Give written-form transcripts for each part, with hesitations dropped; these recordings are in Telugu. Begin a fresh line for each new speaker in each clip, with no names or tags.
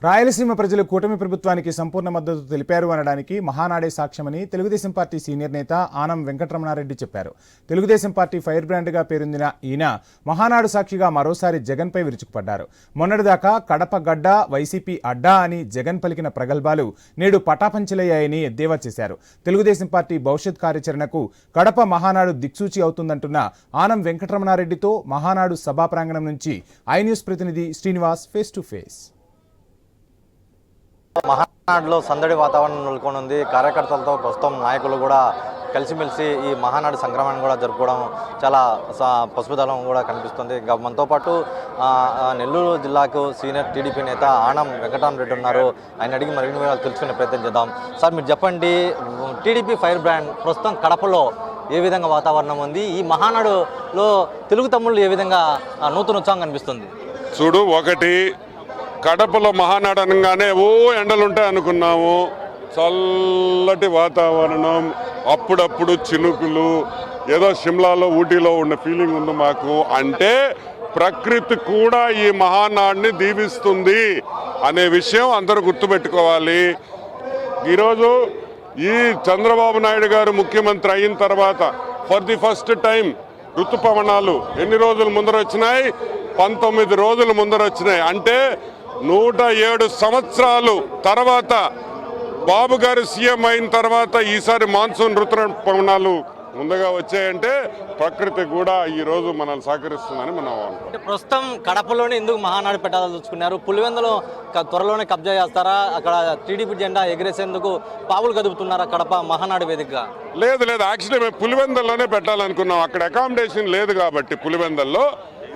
రాయలసీమ ప్రజలు కూటమి ప్రభుత్వానికి సంపూర్ణ మద్దతు తెలిపారు అనడానికి మహానాడే సాక్ష్యమని తెలుగుదేశం పార్టీ సీనియర్ నేత ఆనం వెంకటరమణారెడ్డి చెప్పారు. తెలుగుదేశం పార్టీ ఫైర్ బ్రాండ్గా పేరొందిన ఈయన మహానాడు సాక్షిగా మరోసారి జగన్పై విరుచుకుపడ్డారు. మొన్నటిదాకా కడప గడ్డ వైసీపీ అడ్డా అని జగన్ పలికిన ప్రగల్భాలు నేడు పటాపంచలయ్యాయని ఎద్దేవా చేశారు. తెలుగుదేశం పార్టీ భవిష్యత్ కార్యాచరణకు కడప మహానాడు దిక్సూచి అవుతుందంటున్న ఆనం వెంకటరమణారెడ్డితో మహానాడు సభా ప్రాంగణం నుంచి ఐ న్యూస్ ప్రతినిధి శ్రీనివాస్ ఫేస్ టు ఫేస్.
మహానాడులో సందడి వాతావరణం నెలకొనుంది. కార్యకర్తలతో ప్రస్తుతం నాయకులు కూడా కలిసిమెలిసి ఈ మహానాడు సంక్రమణం కూడా జరుపుకోవడం చాలా పసుపుదలం కూడా కనిపిస్తుంది. ఇంకా మనతో పాటు నెల్లూరు జిల్లాకు సీనియర్ టీడీపీ నేత ఆనం వెంకటరామరెడ్డి ఉన్నారు. ఆయన అడిగి మరిన్ని వివరాలు తెలుసుకునే ప్రయత్నం చేద్దాం. సార్, మీరు చెప్పండి, టీడీపీ ఫైర్ బ్రాండ్ ప్రస్తుతం కడపలో ఏ విధంగా వాతావరణం ఉంది? ఈ మహానాడులో తెలుగు తమ్ముళ్ళు ఏ విధంగా నూతన ఉత్సాహం కనిపిస్తుంది?
చూడు, ఒకటి కడపలో మహానాడు అనగానే ఎండలుంటాయి అనుకున్నాము. చల్లటి వాతావరణం, అప్పుడప్పుడు చినుకులు, ఏదో షిమ్లాలో ఊటీలో ఉన్న ఫీలింగ్ ఉంది మాకు. అంటే ప్రకృతి కూడా ఈ మహానాడిని దీవిస్తుంది అనే విషయం అందరూ గుర్తుపెట్టుకోవాలి. ఈరోజు ఈ చంద్రబాబు నాయుడు గారు ముఖ్యమంత్రి అయిన తర్వాత ఫర్ ది ఫస్ట్ టైం ఋతుపవనాలు ఎన్ని రోజుల ముందర వచ్చినాయి? 19 రోజుల ముందర వచ్చినాయి. అంటే 107 సంవత్సరాలు తర్వాత బాబు గారు సీఎం అయిన తర్వాత ఈసారి మాన్సూన్ ఋతుపవనాలు ముందుగా వచ్చాయంటే ప్రకృతి కూడా ఈ రోజు మనల్ని సహకరిస్తుందని మనం అనుకుంటాం.
ప్రస్తుతం కడపలోనే ఎందుకు మహానాడు పెట్టాలని చూసుకున్నారు? పులివెందులో త్వరలోనే కబ్జా చేస్తారా? అక్కడ టీడీపీ జెండా ఎగిరేసేందుకు పావులు కదుపుతున్నారా కడప మహానాడు వేదికగా?
లేదు, యాక్చువల్లీ మేము పులివెందుల్లోనే పెట్టాలనుకున్నాం. అక్కడ అకామిడేషన్ లేదు కాబట్టి పులివెందుల్లో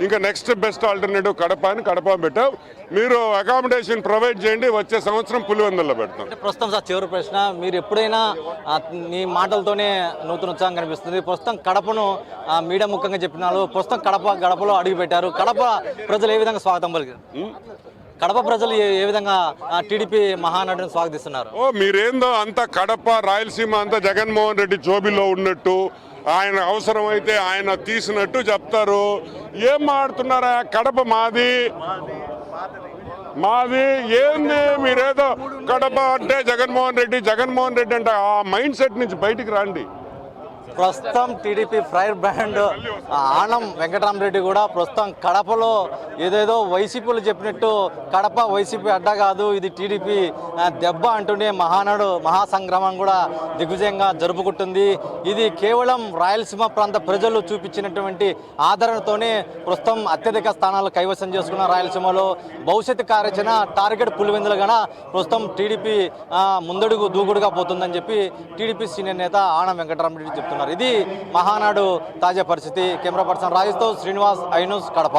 ఇంకా నెక్స్ట్ బెస్ట్ ఆల్టర్నేటివ్ కడప అని కడప పెట్టాం. మీరు అకామిడేషన్ ప్రొవైడ్ చేయండి, వచ్చే సంవత్సరం పులివెందుల్లో పెడతాం.
ప్రస్తుతం సార్, చివరి ప్రశ్న, మీరు ఎప్పుడైనా మీ మాటలతోనే నూతన ఉత్సాహం కనిపిస్తుంది. ప్రస్తుతం కడపను మీడియా ముఖ్యంగా చెప్పినారు. ప్రస్తుతం గడపలో అడుగు పెట్టారు. కడప ప్రజలు ఏ విధంగా స్వాగతం పలికారు? కడప ప్రజలు ఏ విధంగా టీడీపీ మహానాడుని స్వాగతిస్తున్నారు?
మీరేందో అంతా కడప రాయలసీమ అంతా జగన్మోహన్ రెడ్డి జోబిలో ఉన్నట్టు, ఆయన అవసరమైతే ఆయన తీసినట్టు చెప్తారు. ఏం మాడుతున్నారా? కడప మాది ఏంది? మీరేదో కడప అంటే జగన్మోహన్ రెడ్డి అంటే ఆ మైండ్ సెట్ నుంచి బయటికి రండి.
ప్రస్తుతం TDP fire brand Anam Venkataramareddy కూడా ప్రస్తుతం కడపలో ఏదేదో వైసీపీలు చెప్పినట్టు కడప వైసీపీ అడ్డా కాదు, ఇది టీడీపీ దెబ్బ అంటూనే మహానాడు మహాసంగ్రామం కూడా దిగ్విజయంగా జరుపుకుంటుంది. ఇది కేవలం రాయలసీమ ప్రాంత ప్రజలు చూపించినటువంటి ఆదరణతోనే ప్రస్తుతం అత్యధిక స్థానాలు కైవసం చేసుకున్న రాయలసీమలో భవిష్యత్తు కార్యాచరణ టార్గెట్ పులివెందులుగా ప్రస్తుతం టీడీపీ ముందడుగు దూకుడుగా పోతుందని చెప్పి టీడీపీ సీనియర్ నేత ఆనం వెంకటరామరెడ్డి చెప్తున్నారు. ఇది మహానాడు తాజా పరిస్థితి. కెమెరా పర్సన్ రాజేష్తో శ్రీనివాస్, ఐ న్యూస్, కడప.